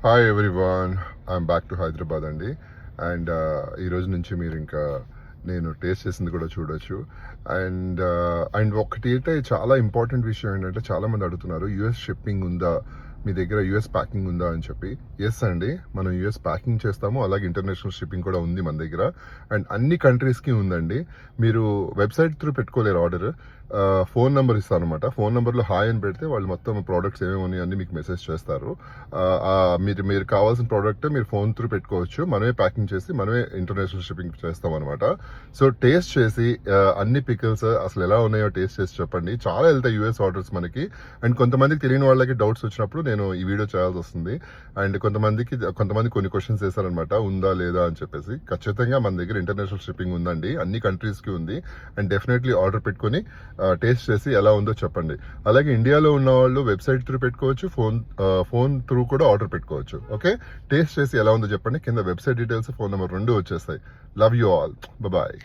Hi everyone, I'm back to Hyderabad అండి. And ఈ రోజు నుంచి మీరు ఇంకా నేను టేస్ట్ చేసింది కూడా చూడొచ్చు. అండ్ ఒకటి అయితే చాలా ఇంపార్టెంట్ విషయం ఏంటంటే, చాలా మంది అడుగుతున్నారు యూఎస్ షిప్పింగ్ ఉందా, మీ దగ్గర యూఎస్ ప్యాకింగ్ ఉందా అని చెప్పి. ఎస్ అండి, మనం యూఎస్ ప్యాకింగ్ చేస్తాము, అలాగే ఇంటర్నేషనల్ షిప్పింగ్ కూడా ఉంది మన దగ్గర. అండ్ అన్ని కంట్రీస్కి ఉందండి. మీరు వెబ్సైట్ త్రూ పెట్టుకోలేరు ఆర్డర్. ఫోన్ నెంబర్ ఇస్తాను అనమాట. ఫోన్ నెంబర్లో హాయ్ అని పెడితే వాళ్ళు మొత్తం ప్రోడక్ట్స్ ఏమేమి ఉన్నాయి అన్ని మీకు మెసేజ్ చేస్తారు. మీరు కావాల్సిన ప్రోడక్ట్ మీరు ఫోన్ త్రూ పెట్టుకోవచ్చు. మనమే ప్యాకింగ్ చేసి మనమే ఇంటర్నేషనల్ షిప్పింగ్ చేస్తాం అనమాట. సో టేస్ట్ చేసి అన్ని పికిల్స్ అసలు ఎలా ఉన్నాయో టేస్ట్ చేసి చెప్పండి. చాలా వెళ్తాయి యూఎస్ ఆర్డర్స్ మనకి. అండ్ కొంతమందికి తెలియని వాళ్ళకి డౌట్స్ వచ్చినప్పుడు నేను ఈ వీడియో చేయాల్సి వస్తుంది. అండ్ కొంతమంది కొన్ని క్వశ్చన్స్ చేశారనమాట, ఉందా లేదా అని చెప్పేసి. ఖచ్చితంగా మన దగ్గర ఇంటర్నేషనల్ షిప్పింగ్ ఉందండి, అన్ని కంట్రీస్కి ఉంది. అండ్ డెఫినెట్లీ ఆర్డర్ పెట్టుకుని టేస్ట్ చేసి ఎలా ఉందో చెప్పండి. అలాగే ఇండియాలో ఉన్న వాళ్ళు వెబ్సైట్ త్రూ పెట్టుకోవచ్చు, ఫోన్ త్రూ కూడా ఆర్డర్ పెట్టుకోవచ్చు. ఓకే, టేస్ట్ చేసి ఎలా ఉందో చెప్పండి. కింద వెబ్సైట్ డీటెయిల్స్, ఫోన్ నెంబర్ 2 వచ్చేస్తాయి. Love you all, bye.